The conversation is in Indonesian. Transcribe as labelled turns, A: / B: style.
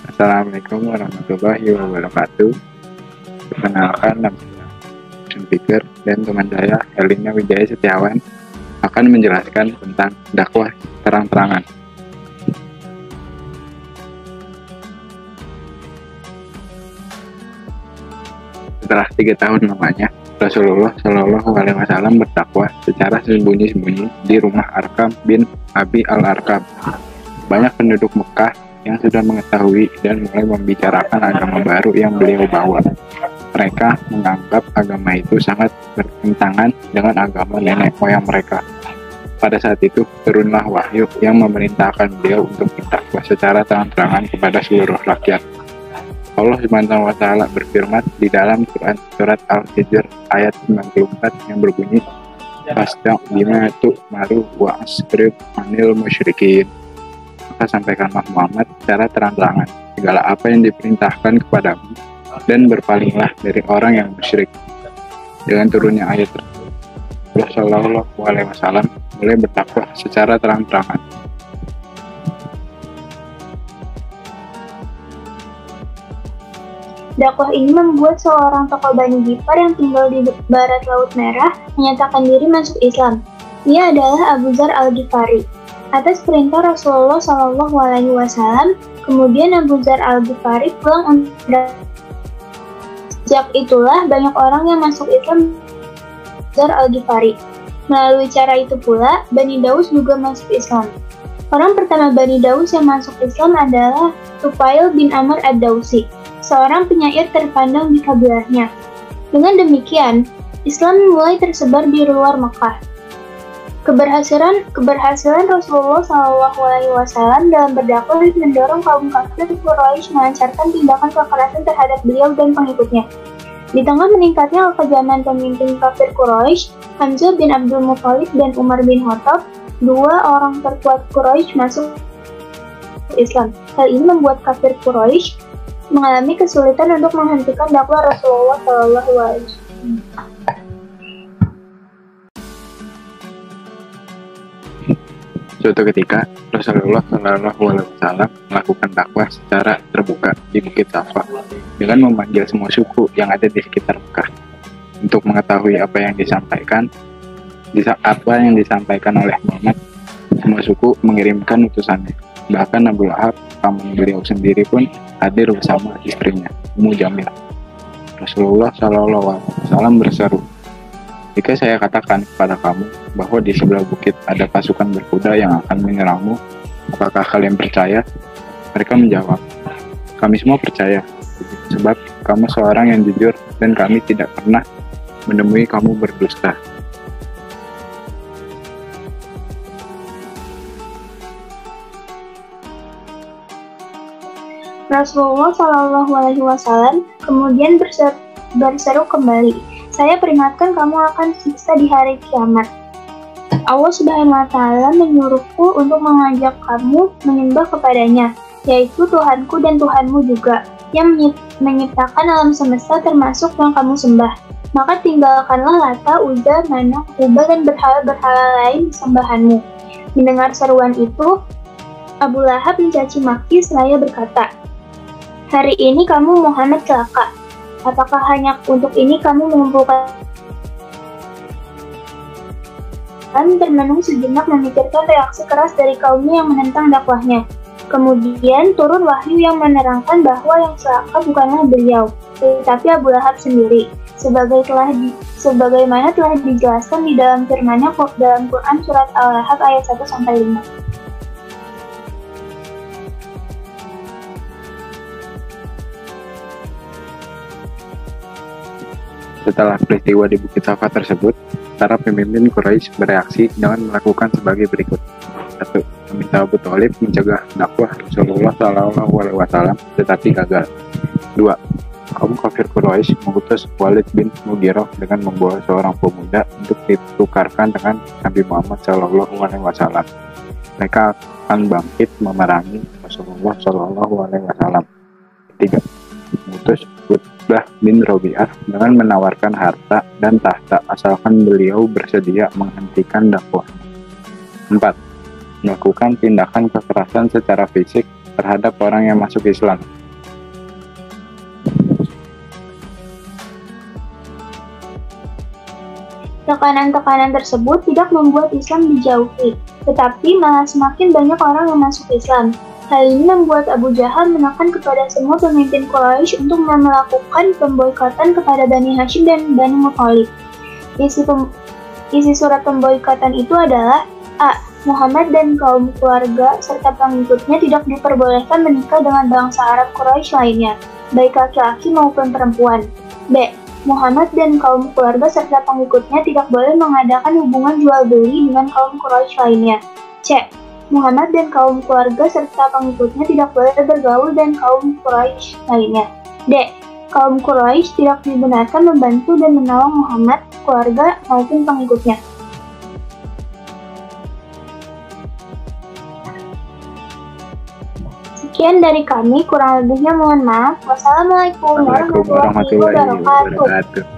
A: Assalamualaikum warahmatullahi wabarakatuh. Perkenalkan, nama saya Fikir dan teman saya Elina Wijaya Setiawan akan menjelaskan tentang dakwah terang-terangan. Setelah 3 tahun lamanya, Rasulullah Shallallahu Alaihi Wasallam berdakwah secara sembunyi-sembunyi di rumah Arkam bin Abi al-Arkam. Banyak penduduk Mekah yang sudah mengetahui dan mulai membicarakan agama baru yang beliau bawa. Mereka menganggap agama itu sangat bertentangan dengan agama nenek moyang mereka. Pada saat itu, turunlah wahyu yang memerintahkan beliau untuk berdakwah secara terang-terangan kepada seluruh rakyat. Allah Subhanahu wa Ta'ala berfirman di dalam Quran surat Al-Hijr ayat 94 yang berbunyi, "Fastaq bima tu'maru wa asrif anil musyrikin." Maka sampaikanlah Muhammad secara terang-terangan segala apa yang diperintahkan kepadamu dan berpalinglah dari orang yang musyrik. Dengan turunnya ayat tersebut, Rasulullah SAW mulai berdakwah secara terang-terangan.
B: Dakwah ini membuat seorang tokoh Bani Gifar yang tinggal di barat Laut Merah menyatakan diri masuk Islam. Ia adalah Abu Dzar al-Ghifari. Atas perintah Rasulullah Shallallahu Alaihi Wasallam, kemudian Abu Dzar al-Ghifari pulang untuk sejak itulah banyak orang yang masuk Islam Abu Dzar al-Ghifari. Melalui cara itu pula, Bani Daus juga masuk Islam. Orang pertama Bani Daus yang masuk Islam adalah Tufail bin Amr ad-Dausi, seorang penyair terpandang di kabilahnya. Dengan demikian, Islam mulai tersebar di luar Mekah. Keberhasilan Rasulullah SAW dalam berdakwah mendorong kaum kafir Quraisy melancarkan tindakan kekerasan terhadap beliau dan pengikutnya. Di tengah meningkatnya kekejaman pemimpin kafir Quraisy, Hamzah bin Abdul Muthalib dan Umar bin Khattab, dua orang terkuat Quraisy masuk Islam. Hal ini membuat kafir Quraisy mengalami kesulitan untuk menghentikan dakwah Rasulullah SAW.
A: Suatu ketika, Rasulullah SAW melakukan dakwah secara terbuka di Bukit Safa dengan memanggil semua suku yang ada di sekitar Mekah untuk mengetahui apa yang disampaikan oleh Muhammad. Semua suku mengirimkan utusannya. Bahkan Abu Lahab, paman beliau sendiri pun hadir bersama istrinya, Ummu Jamil. Rasulullah SAW berseru, "Jika saya katakan kepada kamu bahwa di sebelah bukit ada pasukan berkuda yang akan menyerangmu, apakah kalian percaya?" Mereka menjawab, "Kami semua percaya, sebab kamu seorang yang jujur dan kami tidak pernah menemui kamu berdusta."
B: Rasulullah SAW kemudian berseru kembali, "Saya peringatkan kamu akan siksa di hari kiamat. Allah Subhanahu wa Ta'ala menyuruhku untuk mengajak kamu menyembah kepadanya, yaitu Tuhanku dan Tuhanmu juga, yang menciptakan alam semesta termasuk yang kamu sembah. Maka tinggalkanlah Lata, Uzza, Manat, Hubal, dan berhala-berhala lain sembahanmu." Mendengar seruan itu, Abu Lahab mencaci maki seraya berkata, "Hari ini kamu Muhammad celaka. Apakah hanya untuk ini kamu mengumpulkan?" Termenung sejenak memikirkan reaksi keras dari kaumnya yang menentang dakwahnya. Kemudian turun wahyu yang menerangkan bahwa yang celaka bukanlah beliau, tetapi Abu Lahab sendiri, sebagaimana telah dijelaskan di dalam firman-Nya dalam Quran surat Al-Lahab ayat 1-5.
A: Setelah peristiwa di Bukit Safa tersebut, para pemimpin Quraisy bereaksi dengan melakukan sebagai berikut. 1. Meminta Abu Thalib mencegah dakwah Rasulullah SAW, tetapi gagal. 2. Kaum kafir Quraisy mengutus Walid bin Mughirah dengan membawa seorang pemuda untuk ditukarkan dengan Nabi Muhammad SAW. Mereka akan bangkit memerangi Rasulullah SAW. 3. Mengutus Utbah bin Rabi'ah dengan menawarkan harta dan tahta asalkan beliau bersedia menghentikan dakwah. 4. Melakukan tindakan kekerasan secara fisik terhadap orang yang masuk Islam.
B: Tekanan-tekanan tersebut tidak membuat Islam dijauhi, tetapi malah semakin banyak orang yang masuk Islam. Hal ini membuat Abu Jahal menekan kepada semua pemimpin Quraisy untuk melakukan pemboikotan kepada Bani Hashim dan Bani Muthalib. Isi surat pemboikotan itu adalah A. Muhammad dan kaum keluarga serta pengikutnya tidak diperbolehkan menikah dengan bangsa Arab Quraisy lainnya, baik laki-laki maupun perempuan. B. Muhammad dan kaum keluarga serta pengikutnya tidak boleh mengadakan hubungan jual beli dengan kaum Quraisy lainnya. C. Muhammad dan kaum keluarga serta pengikutnya tidak boleh bergaul dengan kaum Quraisy lainnya. D. Kaum Quraisy tidak dibenarkan membantu dan menolong Muhammad, keluarga maupun pengikutnya. Sekian dari kami, kurang lebihnya mohon maaf. Wassalamualaikum warahmatullahi wabarakatuh.